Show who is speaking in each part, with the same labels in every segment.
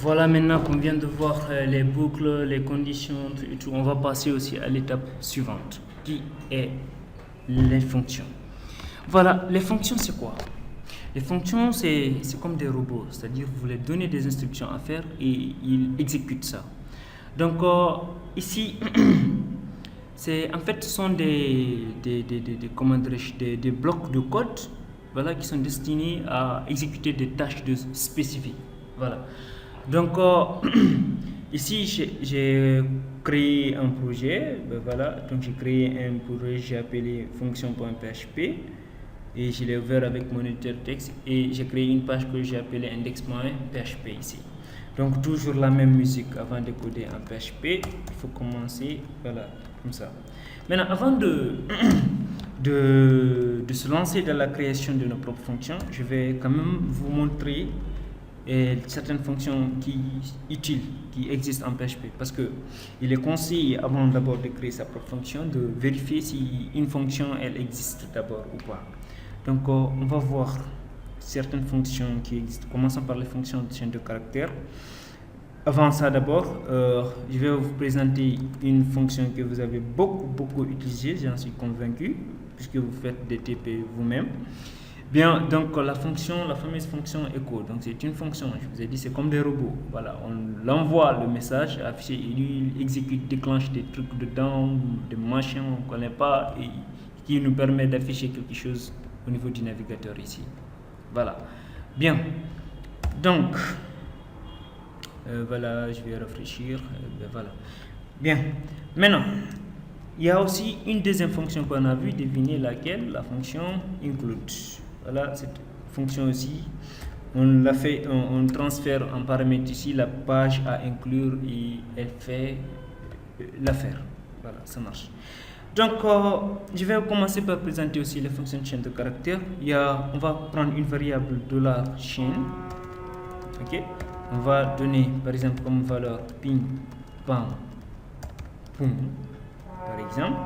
Speaker 1: Voilà, maintenant qu'on vient de voir les boucles, les conditions et tout, on va passer aussi à l'étape suivante, qui est les fonctions. Voilà, les fonctions, c'est quoi? Les fonctions, c'est comme des robots, c'est-à-dire vous les donnez des instructions à faire et ils exécutent ça. Donc, ici, en fait, ce sont comment des blocs de code, voilà, qui sont destinés à exécuter des tâches spécifiques. Voilà. Donc, ici, j'ai créé un projet. Ben voilà, donc j'ai créé un projet, j'ai appelé fonction.php et je l'ai ouvert avec mon éditeur texte et j'ai créé une page que j'ai appelée index.php ici. Donc, toujours la même musique avant de coder en PHP. Il faut commencer, voilà, comme ça. Maintenant, avant de se lancer dans la création de nos propres fonctions, je vais quand même vous montrer certaines fonctions utiles qui existent en PHP, parce que il est conseillé avant d'abord de créer sa propre fonction de vérifier si une fonction elle existe d'abord ou pas. Donc on va voir certaines fonctions qui existent. Commençons par les fonctions de chaîne de caractères. Avant ça d'abord, je vais vous présenter une fonction que vous avez beaucoup utilisée, j'en suis convaincu, puisque vous faites des TP vous-même. Bien, donc la fameuse fonction echo, donc c'est une fonction, je vous ai dit, c'est comme des robots. Voilà, on l'envoie le message affiché, il exécute, déclenche des trucs dedans, des machins on ne connaît pas, et qui nous permet d'afficher quelque chose au niveau du navigateur ici. Voilà. Bien. Donc, voilà, je vais rafraîchir. Voilà. Bien. Maintenant, il y a aussi une deuxième fonction qu'on a vu, deviner laquelle, la fonction include. Voilà, cette fonction aussi, on transfère en paramètre ici la page à inclure et elle fait l'affaire. Voilà, ça marche. Donc, je vais commencer par présenter aussi les fonctions de chaîne de caractères. On va prendre une variable $chaîne. Ok. On va donner par exemple comme valeur ping, pam, poum, par exemple.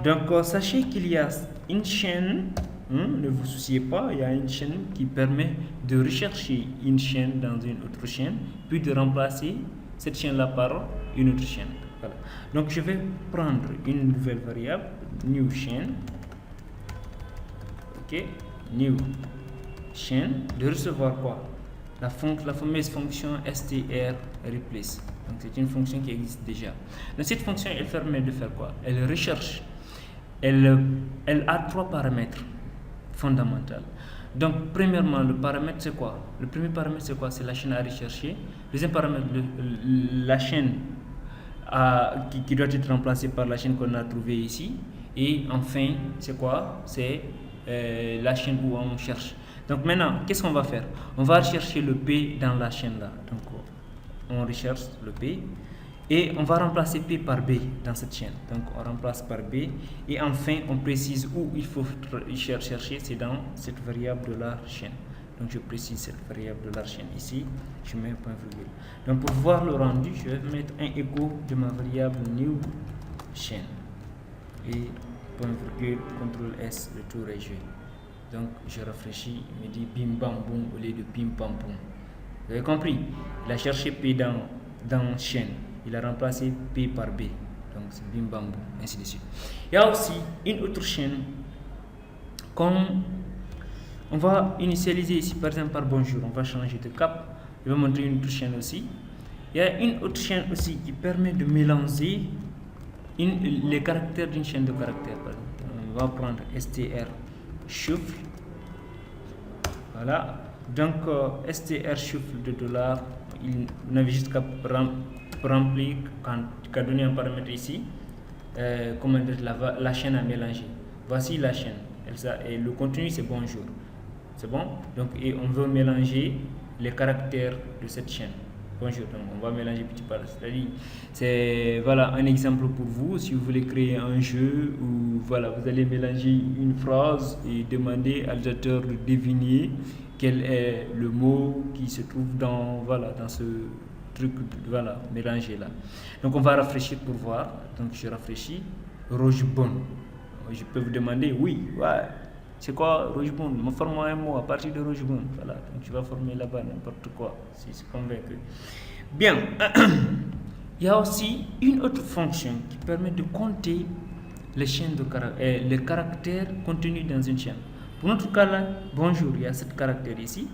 Speaker 1: Donc, sachez qu'il y a une chaîne. Ne vous souciez pas, il y a une chaîne qui permet de rechercher une chaîne dans une autre chaîne, puis de remplacer cette chaîne-là par une autre chaîne. Voilà. Donc je vais prendre une nouvelle variable, new chain, ok, new chain, de recevoir quoi? La fameuse fonction str replace. Donc c'est une fonction qui existe déjà. Donc cette fonction, elle permet de faire quoi? Elle recherche, elle a trois paramètres fondamentaux. Donc premièrement, le paramètre c'est quoi? Le premier paramètre c'est quoi? C'est la chaîne à rechercher. Deuxième paramètre, la chaîne qui doit être remplacée par la chaîne qu'on a trouvée ici. Et enfin, c'est quoi? C'est la chaîne où on cherche. Donc maintenant, qu'est-ce qu'on va faire? On va rechercher le P dans la chaîne là. Donc on recherche le P et on va remplacer P par B dans cette chaîne. Donc on remplace par B et enfin on précise où il faut chercher, c'est dans cette variable de la chaîne. Donc je précise cette variable de la chaîne ici, je mets un point virgule. Donc pour voir le rendu, je vais mettre un écho de ma variable new chaîne et point virgule, CTRL S, le tour est joué. Donc je rafraîchis, il me dit bim bam boum au lieu de bim pam boum. Vous avez compris? Il a cherché P dans chaîne, il a remplacé P par B. Donc c'est bim bam boum, ainsi de suite. Il y a aussi une autre chaîne comme on va initialiser ici par exemple par bonjour, on va changer de cap. Je vais montrer une autre chaîne aussi. Il y a une autre chaîne aussi qui permet de mélanger les caractères d'une chaîne de caractères. On va prendre str shuffle. Voilà. Donc str shuffle de $, il n'avait juste qu'à remplir, qu'à donner un paramètre ici, comment dire, la chaîne à mélanger. Voici la chaîne. Et le contenu c'est bonjour. C'est bon? Donc, et on veut mélanger les caractères de cette chaîne. Bonjour, donc on va mélanger petit par petit. C'est voilà un exemple pour vous. Si vous voulez créer un jeu où voilà, vous allez mélanger une phrase et demander à l'utilisateur de deviner quel est le mot qui se trouve dans ce truc voilà mélangé là. Donc on va rafraîchir pour voir. Donc je rafraîchis. Roche bonne. Je peux vous demander oui, ouais. c'est quoi Rochebourne? Me forme un mot à partir de Rochebourne. Voilà, donc tu vas former là-bas n'importe quoi, si c'est convaincu. Bien, il y a aussi une autre fonction qui permet de compter les chaînes de les caractères contenus dans une chaîne. Pour notre cas là, bonjour, il y a 7 caractères ici.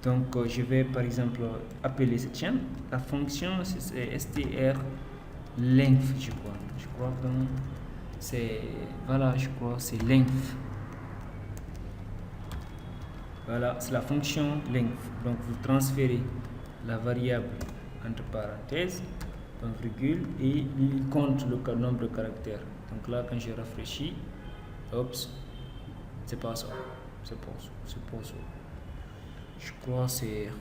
Speaker 1: Donc je vais par exemple appeler cette chaîne. La fonction c'est str length, je crois vraiment c'est voilà, je crois c'est length. Voilà, c'est la fonction length. Donc vous transférez la variable entre parenthèses, point virgule, et il compte le nombre de caractères. Donc là, quand je rafraîchis, oups, c'est pas ça. C'est pas ça. Je crois que c'est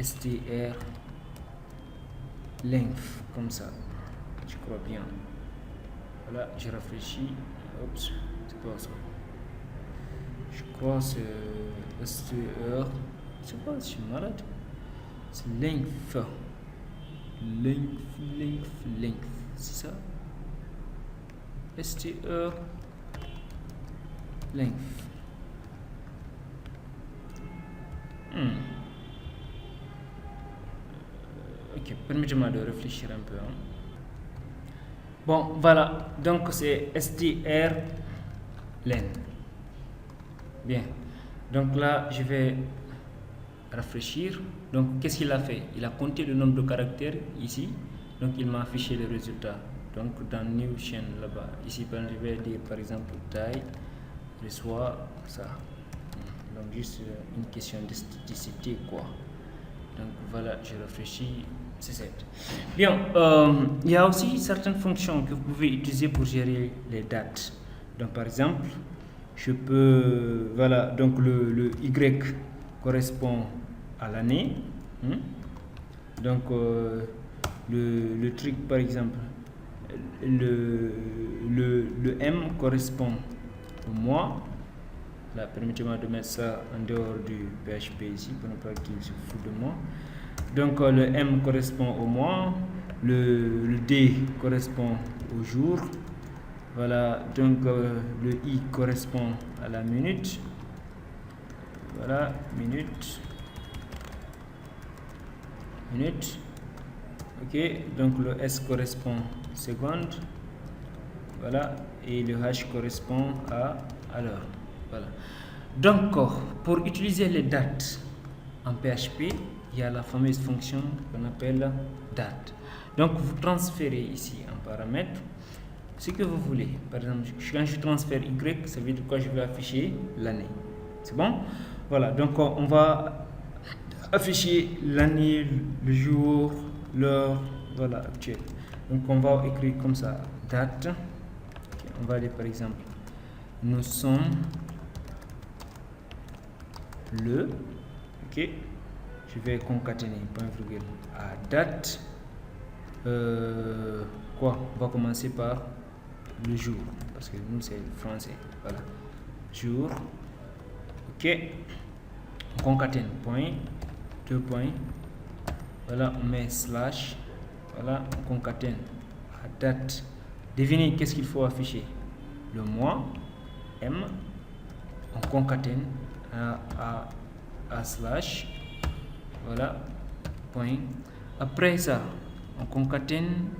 Speaker 1: str length, comme ça. Je crois bien. Voilà, je rafraîchis, oups, c'est pas ça. Je crois que c'est str, je sais pas, je suis malade. C'est length, c'est ça, str length. Ok, permettez-moi de réfléchir un peu. Bon, voilà, donc c'est str len. Bien, donc là je vais rafraîchir. Donc qu'est-ce qu'il a fait? Il a compté le nombre de caractères ici, donc il m'a affiché le résultat. Donc dans new chain là-bas, ici je vais dire par exemple taille reçoit ça. Donc juste une question de staticité quoi. Donc voilà, je réfléchis, c'est 7. Bien, il y a aussi certaines fonctions que vous pouvez utiliser pour gérer les dates. Donc par exemple, je peux, voilà, donc le Y correspond à l'année. Donc le truc par exemple, le M correspond au mois. Là, permettez-moi de mettre ça en dehors du PHP ici pour ne pas qu'il se fout de moi. Donc le M correspond au mois, le D correspond au jour. Voilà, donc le I correspond à la minute. Voilà, minute. Ok, donc le S correspond seconde. Voilà, et le H correspond à l'heure. Voilà. Donc pour utiliser les dates en PHP, il y a la fameuse fonction qu'on appelle date. Donc vous transférez ici en paramètre ce que vous voulez. Par exemple, quand je transfère Y, ça veut dire que je vais afficher l'année. C'est bon? Voilà, donc on va afficher l'année, le jour, l'heure, voilà, actuel. Donc on va écrire comme ça, date. Okay, on va aller par exemple, nous sommes le, ok, je vais concaténer, point virgule, à date, quoi, on va commencer par le jour, parce que nous c'est français, voilà, jour, ok, on concatène, point, 2 points, voilà, on met slash, voilà, on concatène à date, devinez qu'est-ce qu'il faut afficher, le mois, M, on concatène à slash, voilà, point, après ça, on concatène,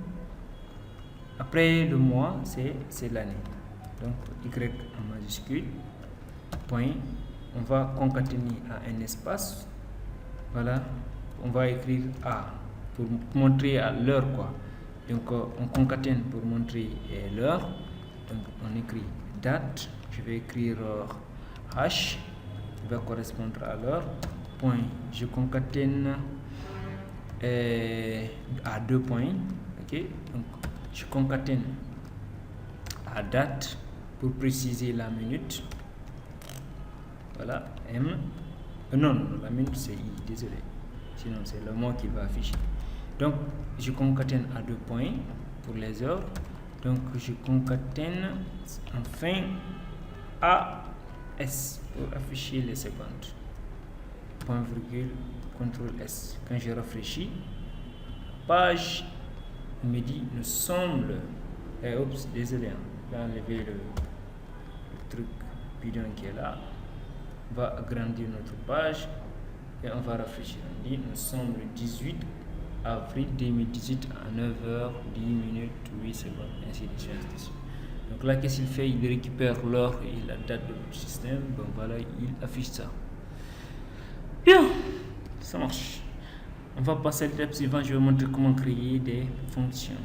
Speaker 1: après le mois, c'est l'année, donc Y en majuscule, point, on va concaténer à un espace, voilà, on va écrire A pour montrer à l'heure quoi, donc on concatène pour montrer l'heure, donc on écrit date, je vais écrire H, qui va correspondre à l'heure, point, je concatène à 2 points, ok, donc je concatène à date pour préciser la minute, voilà, M, non, la minute c'est I, désolé, sinon c'est le mot qui va afficher, donc je concatène à 2 points pour les heures, donc je concatène enfin à S pour afficher les secondes, point virgule, CTRL S, quand je rafraîchis, page me dit nous sommes le, oups, désolé, j'ai enlevé le truc bidon qui est là. On va agrandir notre page et on va réfléchir. On dit nous sommes le 18 avril 2018 à 9h10 8 secondes, ainsi de suite. Donc là, qu'est-ce qu'il fait? Il récupère l'heure et la date de votre système. Bon, voilà, il affiche ça. Bien, ça marche. On va passer à l'étape suivante. Je vais vous montrer comment créer des fonctions.